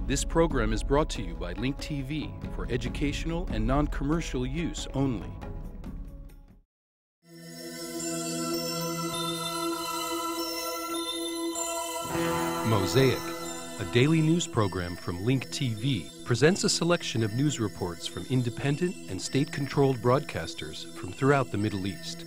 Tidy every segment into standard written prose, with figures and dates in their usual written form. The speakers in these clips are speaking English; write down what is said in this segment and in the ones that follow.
This program is brought to you by Link TV for educational and non-commercial use only. Mosaic, a daily news program from Link TV, presents a selection of news reports from independent and state-controlled broadcasters from throughout the Middle East.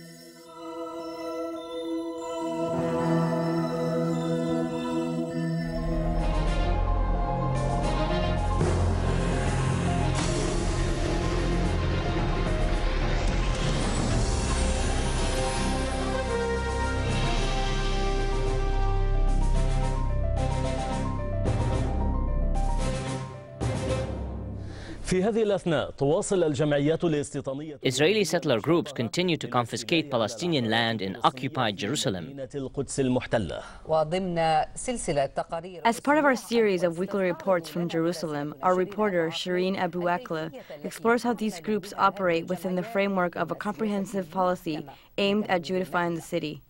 Israeli settler groups continue to confiscate Palestinian land in occupied Jerusalem. As part of our series of weekly reports from Jerusalem, our reporter Shireen Abu Akleh explores how these groups operate within the framework of a comprehensive policy aimed at Judifying the city.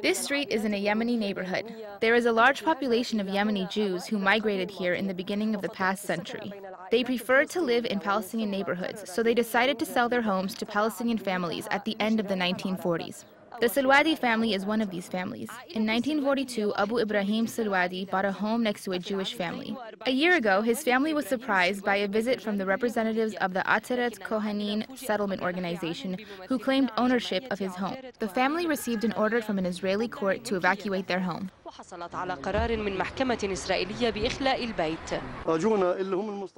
This street is in a Yemeni neighborhood. There is a large population of Yemeni Jews who migrated here in the beginning of the past century. They preferred to live in Palestinian neighborhoods, so they decided to sell their homes to Palestinian families at the end of the 1940s. The Silwadi family is one of these families. In 1942, Abu Ibrahim Silwadi bought a home next to a Jewish family. A year ago, his family was surprised by a visit from the representatives of the Ateret Kohanin settlement organization who claimed ownership of his home. The family received an order from an Israeli court to evacuate their home.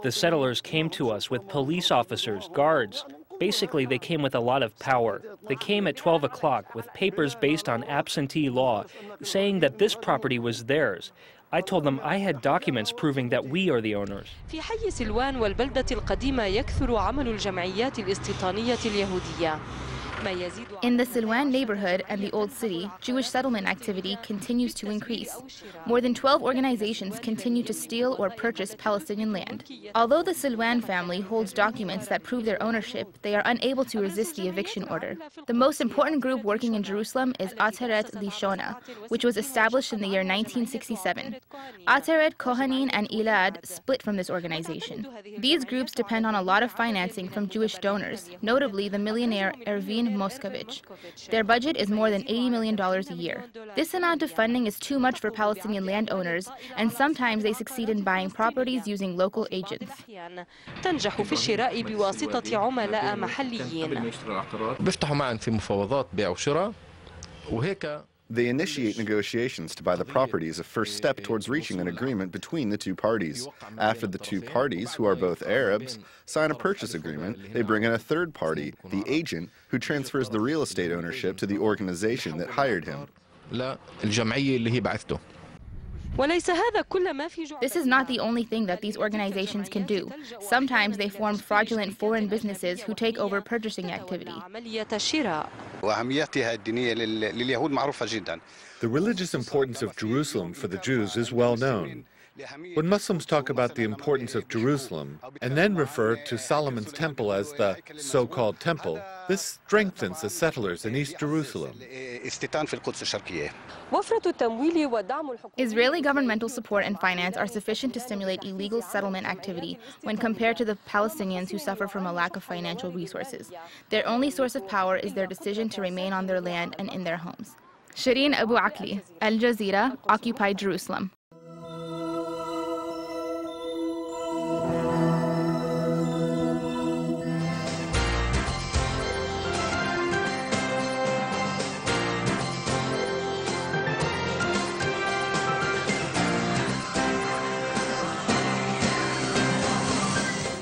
The settlers came to us with police officers, guards. Basically, they came with a lot of power. They came at 12 o'clock with papers based on absentee law, saying that this property was theirs. I told them I had documents proving that we are the owners. In the Silwan neighborhood and the Old City, Jewish settlement activity continues to increase. More than 12 organizations continue to steal or purchase Palestinian land. Although the Silwan family holds documents that prove their ownership, they are unable to resist the eviction order. The most important group working in Jerusalem is Ateret Lishona, which was established in the year 1967. Ateret, Kohanin, and Elad split from this organization. These groups depend on a lot of financing from Jewish donors, notably the millionaire Ervin Moscovich. Their budget is more than $80 million a year. This amount of funding is too much for Palestinian landowners, and sometimes they succeed in buying properties using local agents. They initiate negotiations to buy the properties, a first step towards reaching an agreement between the two parties. After the two parties, who are both Arabs, sign a purchase agreement, they bring in a third party, the agent, who transfers the real estate ownership to the organization that hired him. This is not the only thing that these organizations can do. Sometimes they form fraudulent foreign businesses who take over purchasing activity. The religious importance of Jerusalem for the Jews is well known. When Muslims talk about the importance of Jerusalem and then refer to Solomon's temple as the so-called temple, this strengthens the settlers in East Jerusalem. Israeli governmental support and finance are sufficient to stimulate illegal settlement activity when compared to the Palestinians who suffer from a lack of financial resources. Their only source of power is their decision to remain on their land and in their homes. Shireen Abu Akleh, Al Jazeera, Occupied Jerusalem.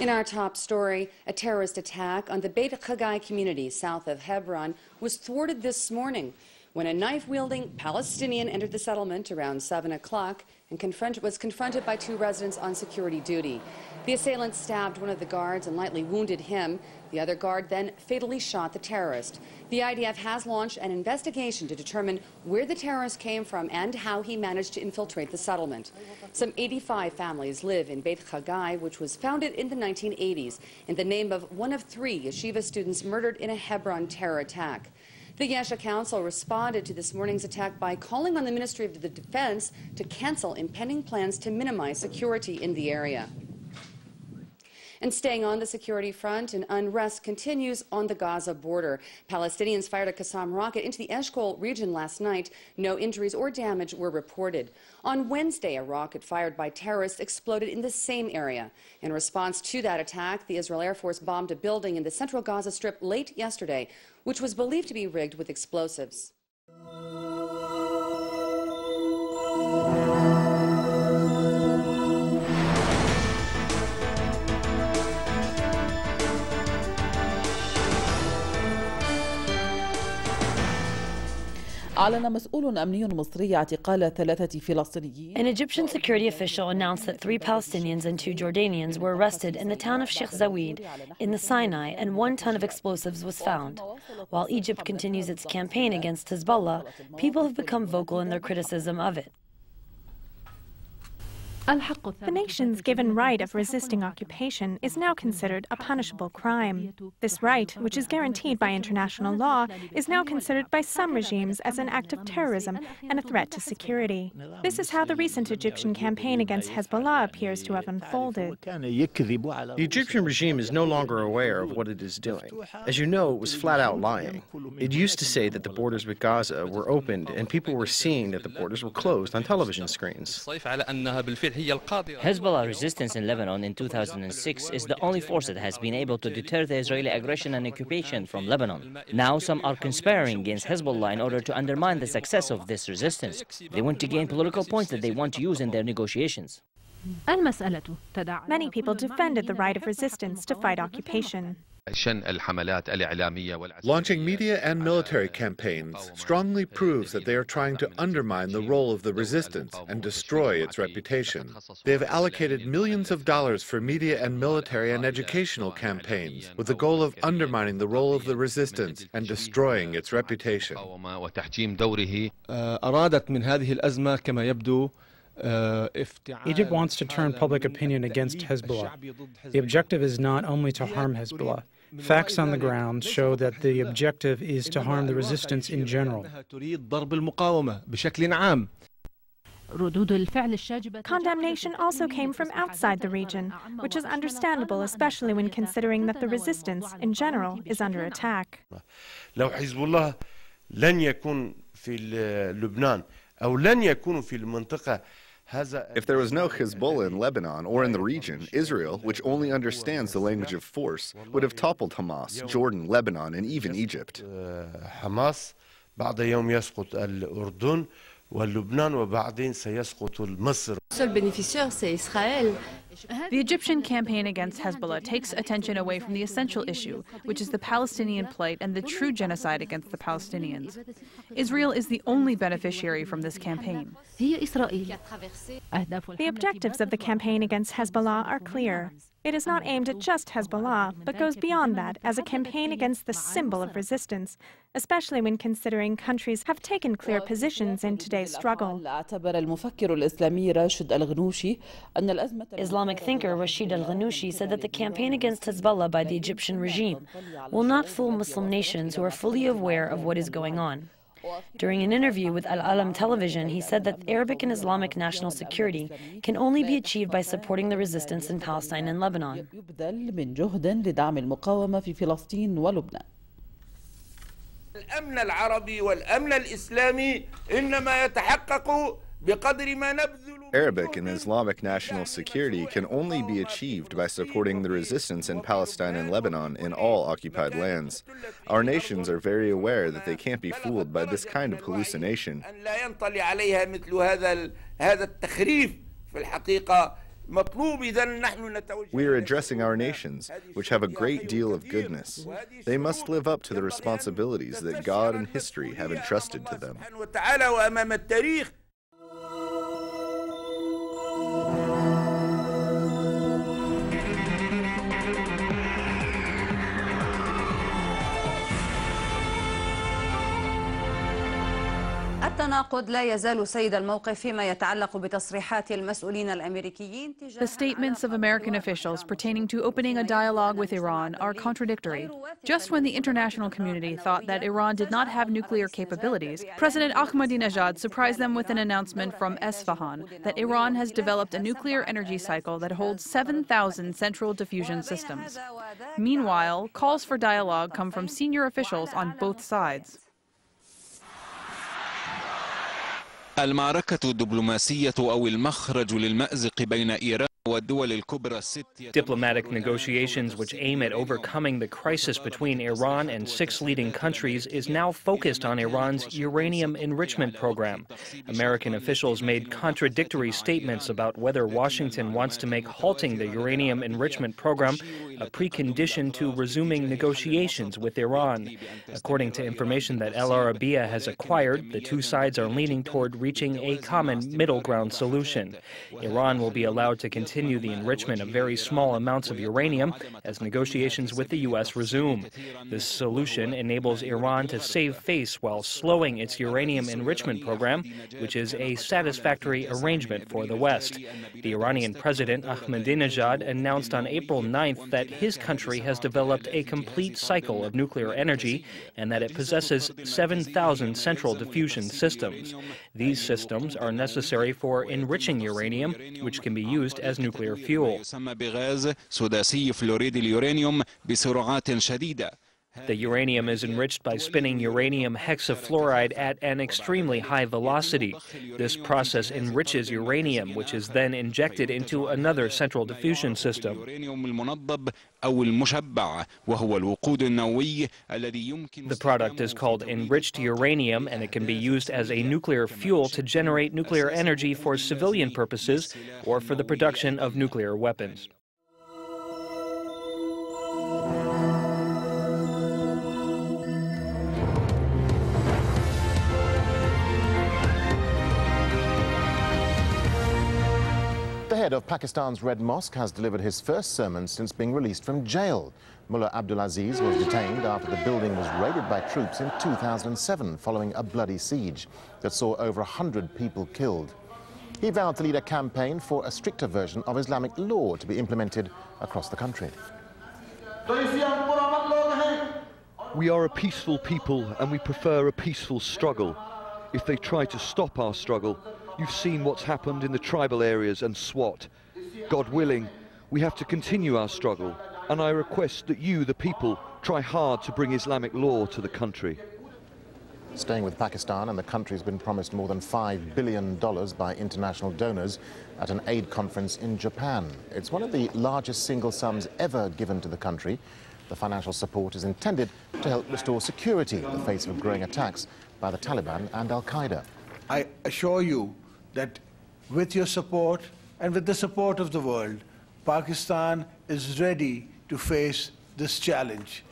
In our top story, a terrorist attack on the Beit Chagai community south of Hebron was thwarted this morning. when a knife-wielding Palestinian entered the settlement around 7 o'clock and was confronted by two residents on security duty. The assailant stabbed one of the guards and lightly wounded him. The other guard then fatally shot the terrorist. The IDF has launched an investigation to determine where the terrorist came from and how he managed to infiltrate the settlement. Some 85 families live in Beit Chagai, which was founded in the 1980s in the name of one of 3 yeshiva students murdered in a Hebron terror attack. The Yesha Council responded to this morning's attack by calling on the Ministry of the Defense to cancel impending plans to minimize security in the area. And staying on the security front, an unrest continues on the Gaza border. Palestinians fired a Qassam rocket into the Eshkol region last night. No injuries or damage were reported. On Wednesday, a rocket fired by terrorists exploded in the same area. In response to that attack, the Israel Air Force bombed a building in the central Gaza Strip late yesterday, which was believed to be rigged with explosives. أعلن مسؤول أمني مصري اعتقال 3 فلسطينيين. An Egyptian security official announced that 3 Palestinians and 2 Jordanians were arrested in the town of Sheikh Zayed in the Sinai, and 1 ton of explosives was found. While Egypt continues its campaign against Hezbollah, people have become vocal in their criticism of it. The nation's given right of resisting occupation is now considered a punishable crime. This right, which is guaranteed by international law, is now considered by some regimes as an act of terrorism and a threat to security. This is how the recent Egyptian campaign against Hezbollah appears to have unfolded. The Egyptian regime is no longer aware of what it is doing. As you know, it was flat out lying. It used to say that the borders with Gaza were opened and people were seeing that the borders were closed on television screens. Hezbollah resistance in Lebanon in 2006 is the only force that has been able to deter the Israeli aggression and occupation from Lebanon. Now some are conspiring against Hezbollah in order to undermine the success of this resistance. They want to gain political points that they want to use in their negotiations. Many people defended the right of resistance to fight occupation. Launching media and military campaigns strongly proves that they are trying to undermine the role of the resistance and destroy its reputation. They have allocated millions of dollars for media and military and educational campaigns with the goal of undermining the role of the resistance and destroying its reputation. Egypt wants to turn public opinion against Hezbollah. The objective is not only to harm Hezbollah. Facts on the ground show that the objective is to harm the resistance in general. Condemnation also came from outside the region, which is understandable, especially when considering that the resistance in general is under attack. If there was no Hezbollah in Lebanon or in the region, Israel, which only understands the language of force, would have toppled Hamas, Jordan, Lebanon, and even Egypt. The Egyptian campaign against Hezbollah takes attention away from the essential issue, which is the Palestinian plight and the true genocide against the Palestinians. Israel is the only beneficiary from this campaign. The objectives of the campaign against Hezbollah are clear. It is not aimed at just Hezbollah, but goes beyond that as a campaign against the symbol of resistance, especially when considering countries have taken clear positions in today's struggle. Islamic thinker Rashid al-Ghanouchi said that the campaign against Hezbollah by the Egyptian regime will not fool Muslim nations who are fully aware of what is going on. During an interview with Al-Alam television, he said that Arabic and Islamic national security can only be achieved by supporting the resistance in Palestine and Lebanon. Arabic and Islamic national security can only be achieved by supporting the resistance in Palestine and Lebanon in all occupied lands. Our nations are very aware that they can't be fooled by this kind of hallucination. We are addressing our nations, which have a great deal of goodness. They must live up to the responsibilities that God and history have entrusted to them. التناقض لا يزال سيد الموقف فيما يتعلق بتصريحات المسؤولين الأمريكيين. The statements of American officials pertaining to opening a dialogue with Iran are contradictory. Just when the international community thought that Iran did not have nuclear capabilities, President Ahmadinejad surprised them with an announcement from Esfahan that Iran has developed a nuclear energy cycle that holds 7,000 central diffusion systems. Meanwhile, calls for dialogue come from senior officials on both sides. المعركة الدبلوماسية أو المخرج للمأزق بين إيران والدول الكبرى الست. Diplomatic negotiations which aim at overcoming the crisis between Iran and 6 leading countries is now focused on Iran's uranium enrichment program. American officials made contradictory statements about whether Washington wants to make halting the uranium enrichment program a precondition to resuming negotiations with Iran. According to information that Al-Arabiya has acquired, the two sides are leaning toward reaching a common middle ground solution. Iran will be allowed to continue the enrichment of very small amounts of uranium as negotiations with the U.S. resume. This solution enables Iran to save face while slowing its uranium enrichment program, which is a satisfactory arrangement for the West. The Iranian President Ahmadinejad announced on April 9th that his country has developed a complete cycle of nuclear energy and that it possesses 7,000 central diffusion systems. These systems are necessary for enriching uranium, which can be used as nuclear fuel. The uranium is enriched by spinning uranium hexafluoride at an extremely high velocity. This process enriches uranium, which is then injected into another central diffusion system. The product is called enriched uranium, and it can be used as a nuclear fuel to generate nuclear energy for civilian purposes or for the production of nuclear weapons. The head of Pakistan's Red Mosque has delivered his first sermon since being released from jail. Mullah Abdulaziz was detained after the building was raided by troops in 2007 following a bloody siege that saw over 100 people killed. He vowed to lead a campaign for a stricter version of Islamic law to be implemented across the country. We are a peaceful people and we prefer a peaceful struggle. If they try to stop our struggle, you've seen what's happened in the tribal areas and SWAT. God willing, we have to continue our struggle, and I request that you, the people, try hard to bring Islamic law to the country. Staying with Pakistan, and the country has been promised more than $5 billion by international donors at an aid conference in Japan. It's one of the largest single sums ever given to the country. The financial support is intended to help restore security in the face of growing attacks by the Taliban and Al-Qaeda. I assure you that with your support and with the support of the world, Pakistan is ready to face this challenge.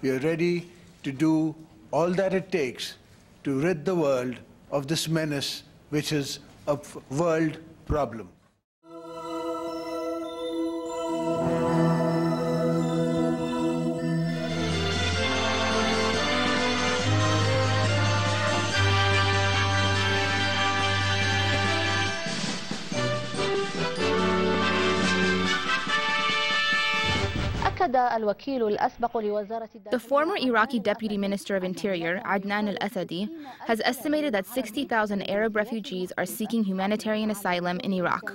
We are ready to do all that it takes to rid the world of this menace, which is a world problem. The former Iraqi Deputy Minister of Interior, Adnan al-Asadi, has estimated that 60,000 Arab refugees are seeking humanitarian asylum in Iraq.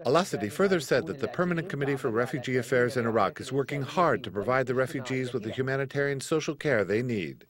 Al-Asadi further said that the Permanent Committee for Refugee Affairs in Iraq is working hard to provide the refugees with the humanitarian social care they need.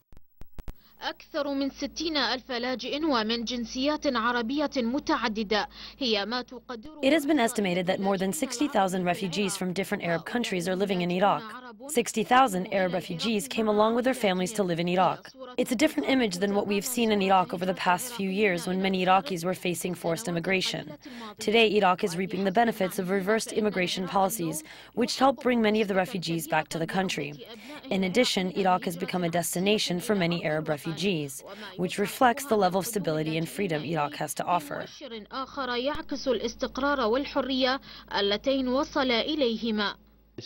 أكثر من 60,000 لاجئ ومن جنسيات عربية متعددة هي ما تقدر. It has been estimated that more than 60,000 refugees from different Arab countries are living in Iraq. 60,000 Arab refugees came along with their families to live in Iraq. It's a different image than what we've seen in Iraq over the past few years when many Iraqis were facing forced immigration. Today, Iraq is reaping the benefits of reversed immigration policies, which helped bring many of the refugees back to the country. In addition, Iraq has become a destination for many Arab refugees, which reflects the level of stability and freedom Iraq has to offer.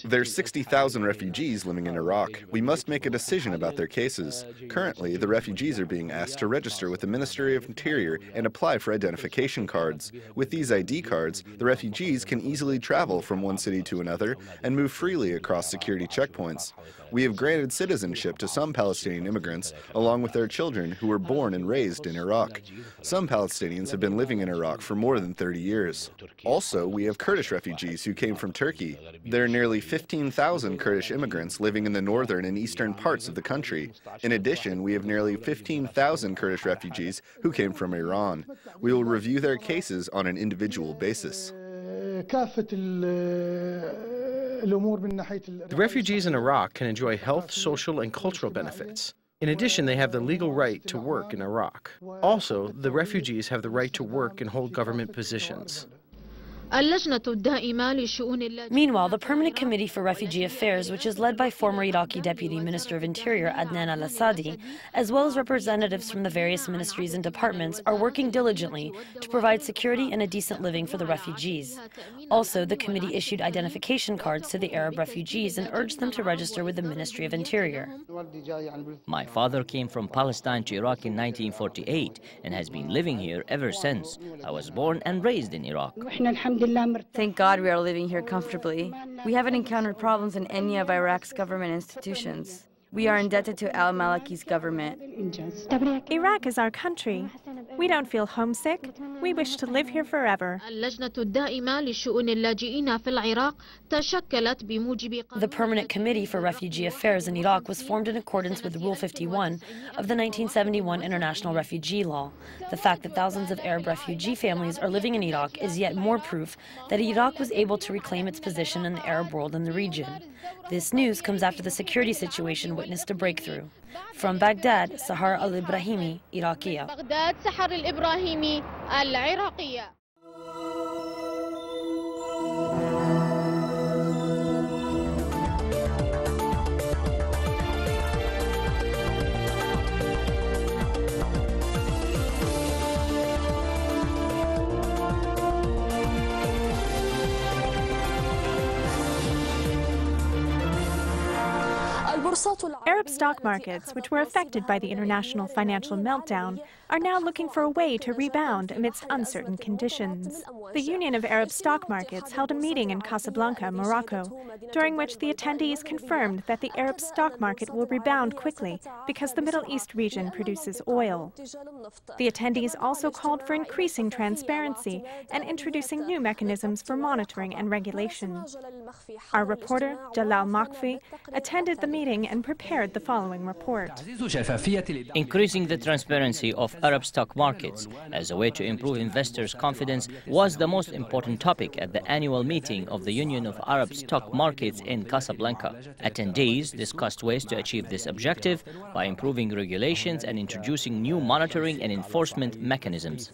There's 60,000 refugees living in Iraq. We must make a decision about their cases. Currently, the refugees are being asked to register with the Ministry of Interior and apply for identification cards. With these ID cards, the refugees can easily travel from one city to another and move freely across security checkpoints. We have granted citizenship to some Palestinian immigrants, along with their children who were born and raised in Iraq. Some Palestinians have been living in Iraq for more than 30 years. Also, we have Kurdish refugees who came from Turkey. There are nearly 15,000 Kurdish immigrants living in the northern and eastern parts of the country. In addition, we have nearly 15,000 Kurdish refugees who came from Iran. We will review their cases on an individual basis. The refugees in Iraq can enjoy health, social, and cultural benefits. In addition, they have the legal right to work in Iraq. Also, the refugees have the right to work and hold government positions. Meanwhile, the Permanent Committee for Refugee Affairs, which is led by former Iraqi Deputy Minister of Interior Adnan al-Assadi, as well as representatives from the various ministries and departments, are working diligently to provide security and a decent living for the refugees. Also, the committee issued identification cards to the Arab refugees and urged them to register with the Ministry of Interior. My father came from Palestine to Iraq in 1948 and has been living here ever since. I was born and raised in Iraq. Thank God we are living here comfortably. We haven't encountered problems in any of Iraq's government institutions. We are indebted to al-Maliki's government. Iraq is our country. We don't feel homesick. We wish to live here forever. The Permanent Committee for Refugee Affairs in Iraq was formed in accordance with Rule 51 of the 1971 International Refugee Law. The fact that thousands of Arab refugee families are living in Iraq is yet more proof that Iraq was able to reclaim its position in the Arab world and the region. This news comes after the security situation witnessed a breakthrough. From Baghdad, Sahar Al-Ibrahimi, Iraqiya. Arab stock markets, which were affected by the international financial meltdown, are now looking for a way to rebound amidst uncertain conditions. The Union of Arab Stock Markets held a meeting in Casablanca, Morocco, during which the attendees confirmed that the Arab stock market will rebound quickly because the Middle East region produces oil. The attendees also called for increasing transparency and introducing new mechanisms for monitoring and regulation. Our reporter, Jamal attended the meeting and prepared the following report. Increasing the transparency of Arab stock markets as a way to improve investors' confidence was the most important topic at the annual meeting of the Union of Arab Stock Markets in Casablanca. Attendees discussed ways to achieve this objective by improving regulations and introducing new monitoring and enforcement mechanisms.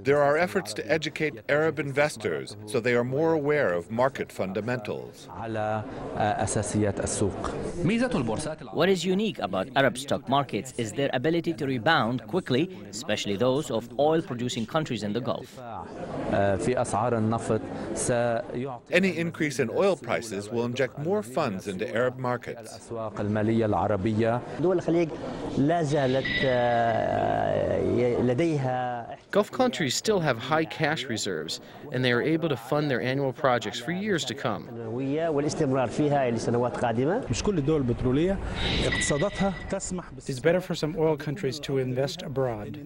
There are efforts to educate Arab investors so they are more aware of market fundamentals. What is unique about Arab stock markets is their ability to rebound quickly, especially those of oil-producing countries in the Gulf. Any increase in oil prices will inject more funds into Arab markets. Gulf countries still have high cash reserves, and they are able to fund their annual projects for years to come. It's better for some oil countries to invest abroad.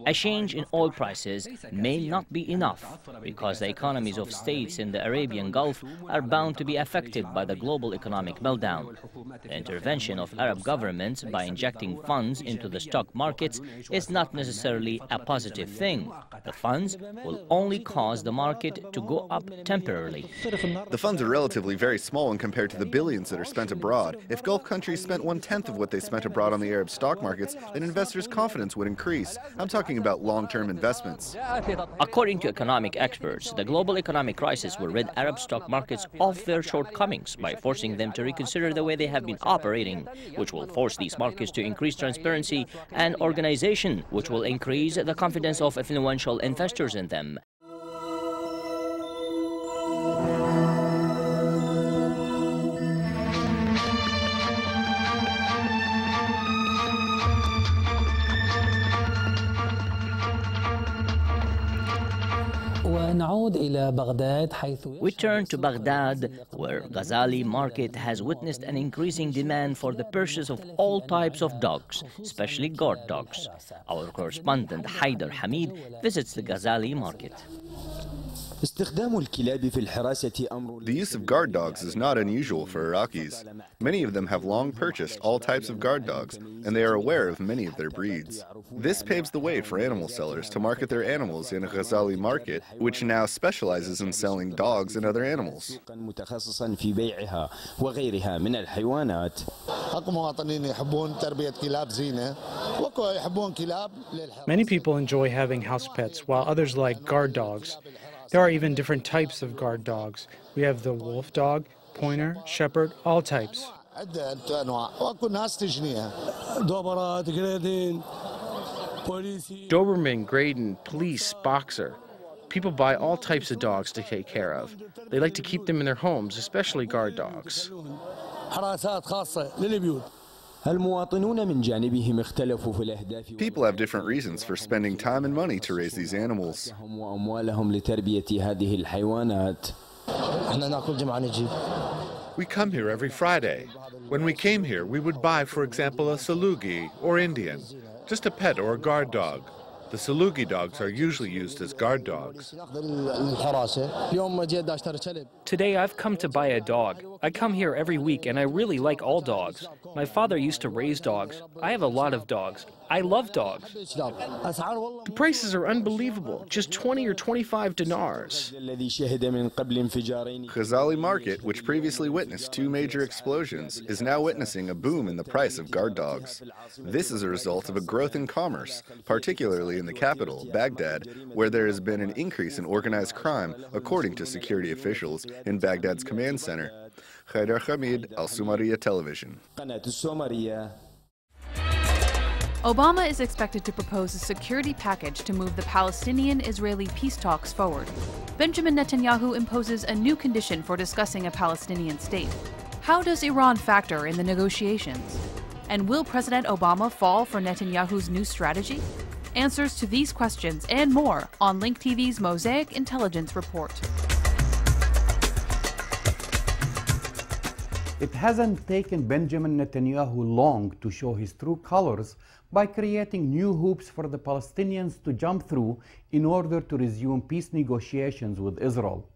A change in oil prices may not be enough because the economies of states in the Arabian Gulf are bound to be affected by the global economic meltdown. The intervention of Arab governments by injecting funds into the stock markets is not necessarily a positive thing. The funds will only cause the market to go up temporarily. The funds are relatively very small when compared to the billions that are spent abroad. If Gulf countries spent 1/10 of what they spent abroad on the Arab stock markets, then investors' confidence would increase. I'm talking about long-term investments. According to economic experts, the global economic crisis will rid Arab stock markets of their shortcomings by forcing them to reconsider the way they have been operating, which will force these markets to increase transparency and organization, which will increase the confidence of influential investors in them. We turn to Baghdad, where Ghazali Market has witnessed an increasing demand for the purchase of all types of dogs, especially guard dogs. Our correspondent Haider Hamid visits the Ghazali Market. The use of guard dogs is not unusual for Iraqis. Many of them have long purchased all types of guard dogs, and they are aware of many of their breeds. This paves the way for animal sellers to market their animals in a Ghazali market, which now specializes in selling dogs and other animals. Many people enjoy having house pets, while others like guard dogs. There are even different types of guard dogs. We have the wolf dog, pointer, shepherd, all types. Doberman, Graydon, police, boxer. People buy all types of dogs to take care of. They like to keep them in their homes, especially guard dogs. People have different reasons for spending time and money to raise these animals. We come here every Friday. When we came here, we would buy, for example, a Salugi or Indian, just a pet or a guard dog. The Salugi dogs are usually used as guard dogs. Today I've come to buy a dog. I come here every week and I really like all dogs. My father used to raise dogs. I have a lot of dogs. I love dogs. The prices are unbelievable. Just 20 or 25 dinars. Ghazali Market, which previously witnessed 2 major explosions, is now witnessing a boom in the price of guard dogs. This is a result of a growth in commerce, particularly in the capital, Baghdad, where there has been an increase in organized crime, according to security officials in Baghdad's command center. Haider Hamid, Alsumaria Television. Obama is expected to propose a security package to move the Palestinian-Israeli peace talks forward. Benjamin Netanyahu imposes a new condition for discussing a Palestinian state. How does Iran factor in the negotiations? And will President Obama fall for Netanyahu's new strategy? Answers to these questions and more on Link TV's Mosaic Intelligence Report. It hasn't taken Benjamin Netanyahu long to show his true colors by creating new hoops for the Palestinians to jump through in order to resume peace negotiations with Israel.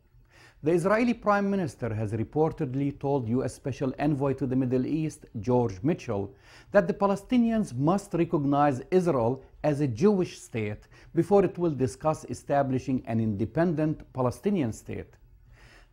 The Israeli Prime Minister has reportedly told U.S. Special Envoy to the Middle East, George Mitchell, that the Palestinians must recognize Israel as a Jewish state before it will discuss establishing an independent Palestinian state.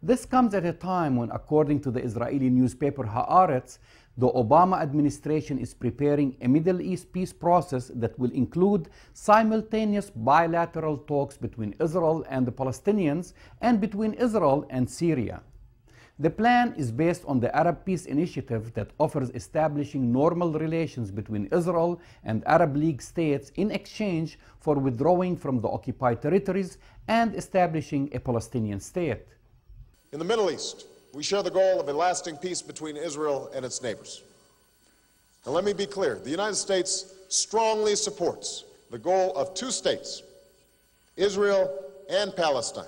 This comes at a time when, according to the Israeli newspaper Haaretz, the Obama administration is preparing a Middle East peace process that will include simultaneous bilateral talks between Israel and the Palestinians and between Israel and Syria. The plan is based on the Arab Peace Initiative that offers establishing normal relations between Israel and Arab League states in exchange for withdrawing from the occupied territories and establishing a Palestinian state. In the Middle East, we share the goal of a lasting peace between Israel and its neighbors. And let me be clear, the United States strongly supports the goal of 2 states, Israel and Palestine,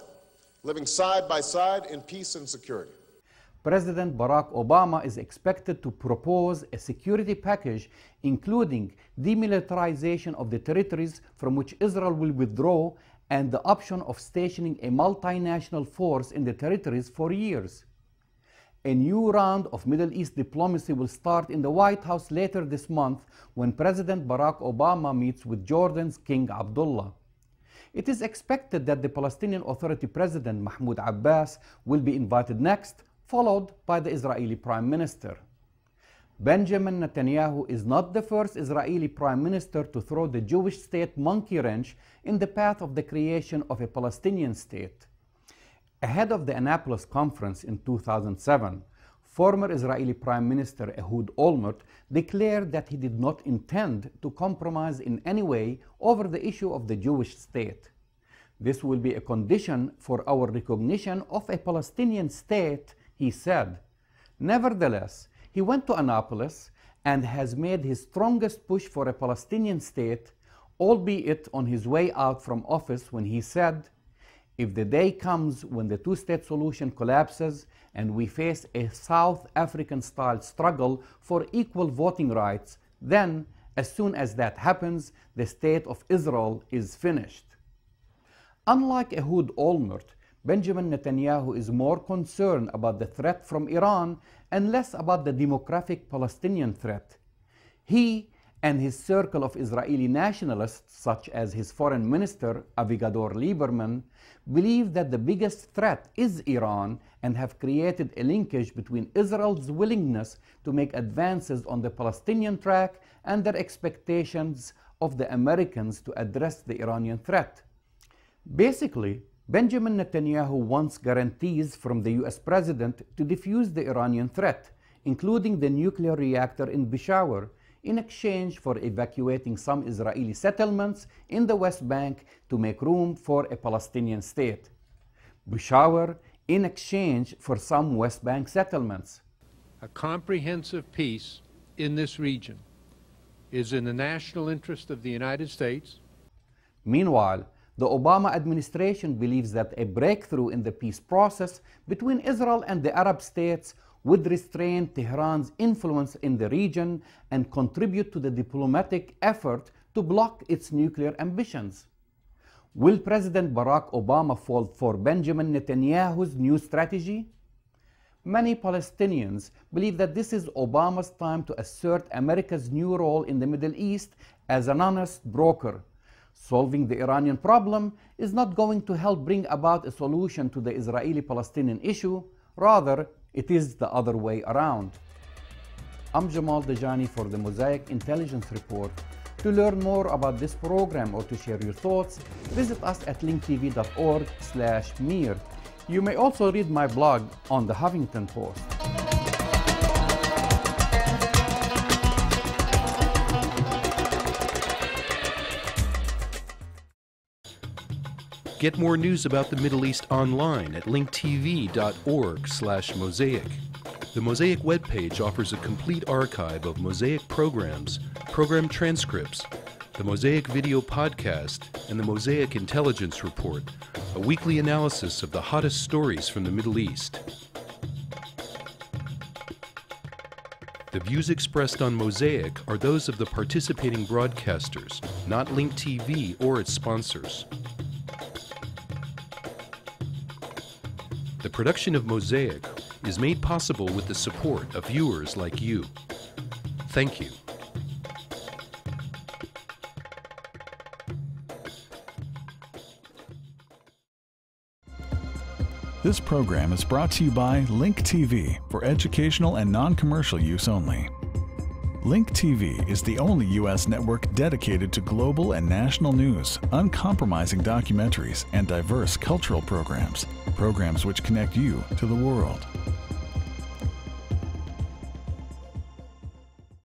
living side by side in peace and security. President Barack Obama is expected to propose a security package including demilitarization of the territories from which Israel will withdraw and the option of stationing a multinational force in the territories for years. A new round of Middle East diplomacy will start in the White House later this month when President Barack Obama meets with Jordan's King Abdullah. It is expected that the Palestinian Authority President Mahmoud Abbas will be invited next, followed by the Israeli Prime Minister. Benjamin Netanyahu is not the first Israeli Prime Minister to throw the Jewish state monkey wrench in the path of the creation of a Palestinian state. Ahead of the Annapolis Conference in 2007, former Israeli Prime Minister Ehud Olmert declared that he did not intend to compromise in any way over the issue of the Jewish state. This will be a condition for our recognition of a Palestinian state, he said. Nevertheless, he went to Annapolis and has made his strongest push for a Palestinian state, albeit on his way out from office when he said, "If the day comes when the two-state solution collapses and we face a South African-style struggle for equal voting rights, then, as soon as that happens, the state of Israel is finished." Unlike Ehud Olmert, Benjamin Netanyahu is more concerned about the threat from Iran and less about the demographic Palestinian threat. He and his circle of Israeli nationalists, such as his foreign minister Avigdor Lieberman, believe that the biggest threat is Iran and have created a linkage between Israel's willingness to make advances on the Palestinian track and their expectations of the Americans to address the Iranian threat. Basically, Benjamin Netanyahu wants guarantees from the US president to defuse the Iranian threat, including the nuclear reactor in Bushehr, in exchange for evacuating some Israeli settlements in the West Bank to make room for a Palestinian state. Bushehr in exchange for some West Bank settlements. A comprehensive peace in this region is in the national interest of the United States. Meanwhile, the Obama administration believes that a breakthrough in the peace process between Israel and the Arab states would restrain Tehran's influence in the region and contribute to the diplomatic effort to block its nuclear ambitions. Will President Barack Obama fall for Benjamin Netanyahu's new strategy? Many Palestinians believe that this is Obama's time to assert America's new role in the Middle East as an honest broker. Solving the Iranian problem is not going to help bring about a solution to the Israeli-Palestinian issue. Rather, it is the other way around. I'm Jamal Dajani for the Mosaic Intelligence Report. To learn more about this program or to share your thoughts, visit us at linktv.org/mir. You may also read my blog on the Huffington Post. Get more news about the Middle East online at linktv.org/mosaic. The Mosaic webpage offers a complete archive of Mosaic programs, program transcripts, the Mosaic video podcast, and the Mosaic Intelligence Report, a weekly analysis of the hottest stories from the Middle East. The views expressed on Mosaic are those of the participating broadcasters, not Link TV or its sponsors. The production of Mosaic is made possible with the support of viewers like you. Thank you. This program is brought to you by Link TV for educational and non-commercial use only. Link TV is the only U.S. network dedicated to global and national news, uncompromising documentaries, and diverse cultural programs which connect you to the world.